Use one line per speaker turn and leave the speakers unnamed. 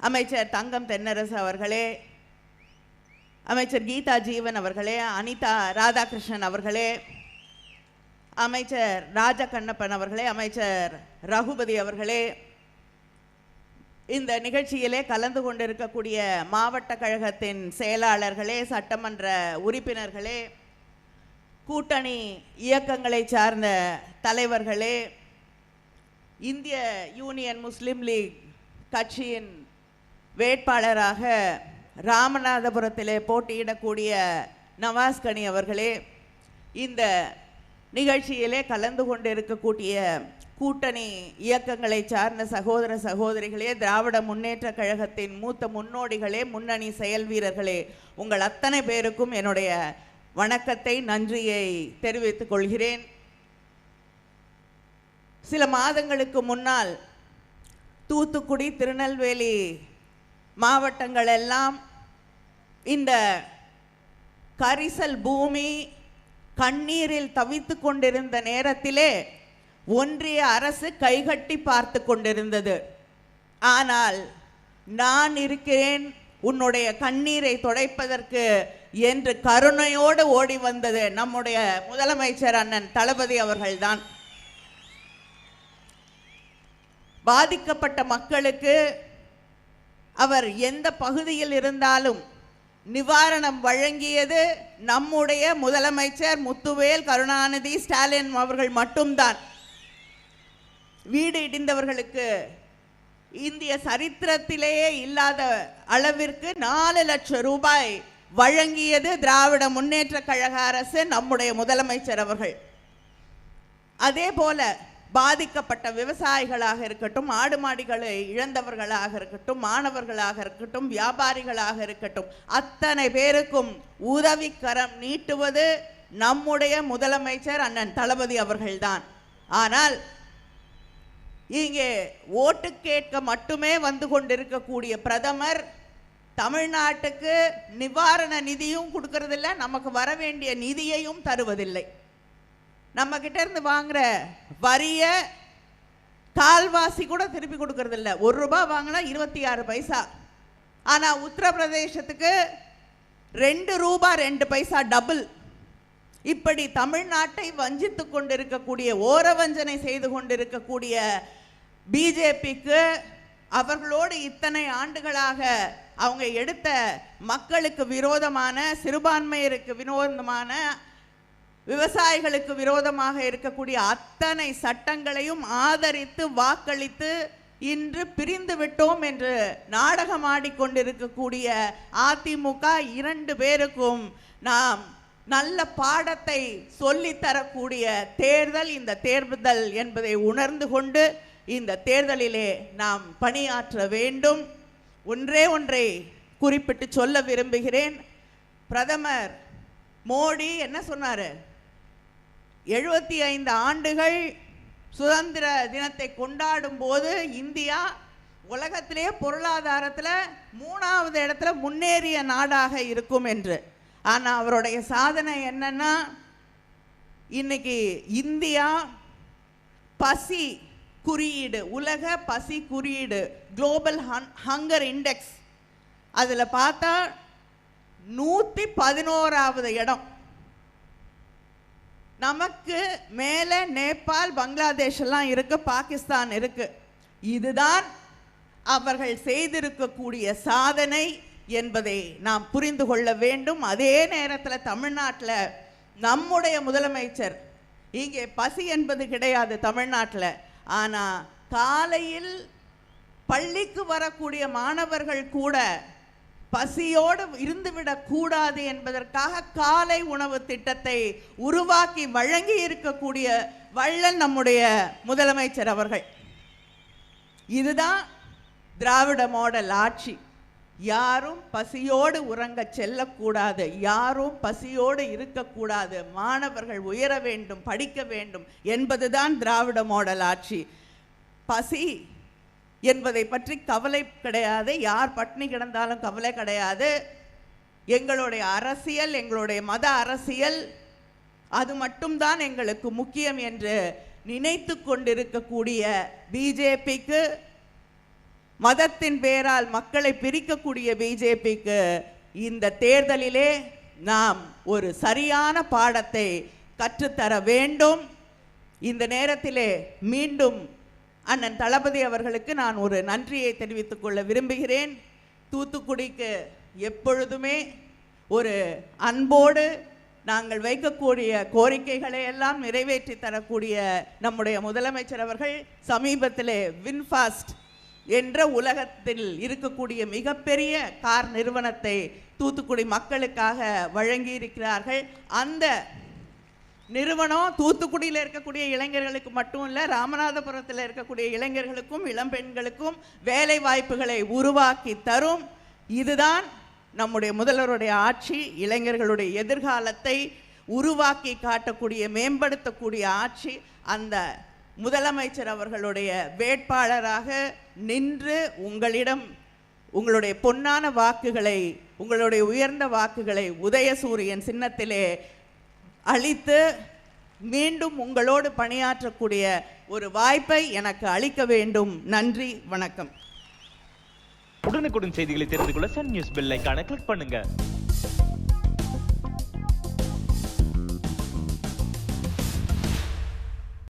அமைச்சர் தங்கம் தென்னரசு அவர்களே, அமைச்சர் கீதா ஜீவன் அவர்களே, அனிதா ராதாகிருஷ்ணன் அவர்களே, அமைச்சர் ராஜகண்ணப்பன் அவர்களே, அமைச்சர் ரகுபதி அவர்களே, இந்த நிகழ்ச்சியிலே கலந்து கொண்டிருக்கக்கூடிய மாவட்ட கழகத்தின் செயலாளர்களே, சட்டமன்ற உறுப்பினர்களே, கூட்டணி இயக்கங்களை சார்ந்த தலைவர்களே, இந்திய யூனியன் முஸ்லீம் லீக் கட்சியின் வேட்பாளராக ராமநாதபுரத்திலே போட்டியிடக்கூடிய நவாஸ்கனி அவர்களே, இந்த நிகழ்ச்சியிலே கலந்து கொண்டிருக்கக்கூடிய கூட்டணி இயக்கங்களை சார்ந்த சகோதர சகோதரிகளே, திராவிட முன்னேற்ற கழகத்தின் மூத்த முன்னோடிகளே, முன்னணி செயல் வீரர்களே, உங்கள் அத்தனை பேருக்கும் என்னுடைய வணக்கத்தை, நன்றியை தெரிவித்துக் கொள்கிறேன். சில மாதங்களுக்கு முன்னால் தூத்துக்குடி, திருநெல்வேலி மாவட்டங்கள் எல்லாம் இந்த கரிசல் பூமி கண்ணீரில் தவித்து கொண்டிருந்த நேரத்திலே ஒன்றிய அரசு கைகட்டி பார்த்து கொண்டிருந்தது. ஆனால் நான் இருக்கிறேன் உன்னுடைய கண்ணீரை துடைப்பதற்கு என்று கருணையோடு ஓடி வந்தது நம்முடைய முதலமைச்சர் அண்ணன் தளபதி அவர்கள்தான். பாதிக்கப்பட்ட மக்களுக்கு அவர் எந்த பகுதியில் இருந்தாலும் நிவாரணம் வழங்கியது நம்முடைய முதலமைச்சர் முத்துவேல் கருணாநிதி ஸ்டாலின் அவர்கள் மட்டும்தான். வீடு இடிந்தவர்களுக்கு இந்திய சரித்திரத்திலேயே இல்லாத அளவிற்கு 4 லட்சம் ரூபாய் வழங்கியது திராவிட முன்னேற்ற கழக அரசு, நம்முடைய முதலமைச்சர் அவர்கள். அதே போல பாதிக்கப்பட்ட விவசாயிகளாக இருக்கட்டும், ஆடு மாடுகளை இழந்தவர்களாக இருக்கட்டும், மாணவர்களாக இருக்கட்டும், வியாபாரிகளாக இருக்கட்டும், அத்தனை பேருக்கும் உதவிக்கரம் நீட்டுவது நம்முடைய முதலமைச்சர் அண்ணன் தளபதி அவர்கள்தான். ஆனால் இங்கே ஓட்டு கேட்க மட்டுமே வந்து கொண்டிருக்கக்கூடிய பிரதமர் தமிழ்நாட்டுக்கு நிவாரண நிதியும் கொடுக்கறதில்லை, நமக்கு வர வேண்டிய நிதியையும் தருவதில்லை. நம்ம கிட்ட இருந்து வாங்குற வரிய கால்வாசி கூட திருப்பி கொடுக்கறதில்லை. 1 ரூபாய் வாங்கினா 26 பைசா. ஆனால் உத்தரப்பிரதேசத்துக்கு 2 ரூபாய் 2 பைசா டபுள். இப்படி தமிழ்நாட்டை வஞ்சித்து கொண்டிருக்கக்கூடிய, ஓரவஞ்சனை செய்து கொண்டிருக்கக்கூடிய பிஜேபிக்கு, அவர்களோடு இத்தனை ஆண்டுகளாக அவங்க எடுத்த மக்களுக்கு விரோதமான, சிறுபான்மையருக்கு விரோதமான, விவசாயிகளுக்கு விரோதமாக இருக்கக்கூடிய அத்தனை சட்டங்களையும் ஆதரித்து வாக்களித்து இன்று பிரிந்து விட்டோம் என்று நாடகமாடிக்கொண்டிருக்கக்கூடிய அதிமுக 2 பேருக்கும் நாம் நல்ல பாடத்தை சொல்லித்தரக்கூடிய தேர்தல் இந்த தேர்தல் என்பதை உணர்ந்து கொண்டு இந்த தேர்தலிலே நாம் பணியாற்ற வேண்டும். ஒன்றை குறிப்பிட்டு சொல்ல விரும்புகிறேன். பிரதமர் மோடி என்ன சொன்னார்? 75 ஆண்டுகள் சுதந்திர தினத்தை கொண்டாடும் போது இந்தியா உலகத்திலே பொருளாதாரத்தில் 3வது இடத்துல முன்னேறிய நாடாக இருக்கும் என்று. ஆனால் அவருடைய சாதனை என்னன்னா, இன்னைக்கு இந்தியா பசி குறியீடு, உலக பசி குறியீடு, குளோபல் ஹங்கர் இண்டெக்ஸ், அதில் பார்த்தா 111வது இடம். நமக்கு மேலே நேபாள், பங்களாதேஷ் எல்லாம் இருக்கு, பாகிஸ்தான் இருக்கு. இதுதான் அவர்கள் செய்திருக்கக்கூடிய சாதனை என்பதை நாம் புரிந்து கொள்ள வேண்டும். அதே நேரத்தில் தமிழ்நாட்டில் நம்முடைய முதலமைச்சர், இங்கே பசி என்பது கிடையாது தமிழ்நாட்டில். ஆனால் காலையில் பள்ளிக்கு வரக்கூடிய மாணவர்கள் கூட பசியோடு இருந்துவிடக் கூடாது என்பதற்காக காலை உணவு திட்டத்தை உருவாக்கி வழங்கி இருக்கக்கூடிய வள்ளல் நம்முடைய முதலமைச்சர் அவர்கள். இதுதான் திராவிட மாடல் ஆட்சி. யாரும் பசியோடு உறங்க செல்லக்கூடாது, யாரும் பசியோடு இருக்கக்கூடாது, மாணவர்கள் உயர வேண்டும், படிக்க வேண்டும் என்பதுதான் திராவிட மாடல் ஆட்சி. பசி என்பதை பற்றி கவலை கிடையாது, யார் பட்டினி கிடந்தாலும் கவலை கிடையாது. எங்களுடைய அரசியல், எங்களுடைய மத அரசியல், அது மட்டும்தான் எங்களுக்கு முக்கியம் என்று நினைத்து கொண்டிருக்கக்கூடிய பிஜேபிக்கு மதத்தின் பேரால் மக்களை பிரிக்கக்கூடிய பிஜேபிக்கு இந்த தேர்தலிலே நாம் ஒரு சரியான பாடத்தை கற்றுத்தர வேண்டும். இந்த நேரத்திலே மீண்டும் அண்ணன் தளபதி அவர்களுக்கு நான் ஒரு நன்றியை தெரிவித்துக் கொள்ள விரும்புகிறேன். தூத்துக்குடிக்கு எப்பொழுதுமே ஒரு அன்போடு நாங்கள் வைக்கக்கூடிய கோரிக்கைகளை எல்லாம் நிறைவேற்றி தரக்கூடிய நம்முடைய முதலமைச்சர் அவர்கள் சமீபத்திலே வின்ஃபாஸ்ட் என்ற உலகத்தில் இருக்கக்கூடிய மிகப்பெரிய கார் நிறுவனத்தை தூத்துக்குடி மக்களுக்காக வழங்கி இருக்கிறார்கள். அந்த நிறுவனம் தூத்துக்குடியில் இருக்கக்கூடிய இளைஞர்களுக்கு மட்டும் இல்லை, ராமநாதபுரத்தில் இருக்கக்கூடிய இளைஞர்களுக்கும் இளம்பெண்களுக்கும் வேலை வாய்ப்புகளை உருவாக்கி தரும். இதுதான் நம்முடைய முதல்வருடைய ஆட்சி. இளைஞர்களுடைய எதிர்காலத்தை உருவாக்கி காட்டக்கூடிய மேம்படுத்தக்கூடிய ஆட்சி. அந்த முதலமைச்சர் அவர்களுடைய வேட்பாளராக நின்று உங்களிடம் உங்களுடைய பொன்னான வாக்குகளை, உங்களுடைய உயர்ந்த வாக்குகளை உதயசூரியன் சின்னத்திலே அளித்து மீண்டும் உங்களோடு பணியாற்றக்கூடிய ஒரு வாய்ப்பை எனக்கு அளிக்க வேண்டும். நன்றி, வணக்கம்.
உடனுக்குடன் செய்திகளை தெரிந்து கொள்ள சன் நியூஸ் பெல் ஐகானை கிளிக் பண்ணுங்க.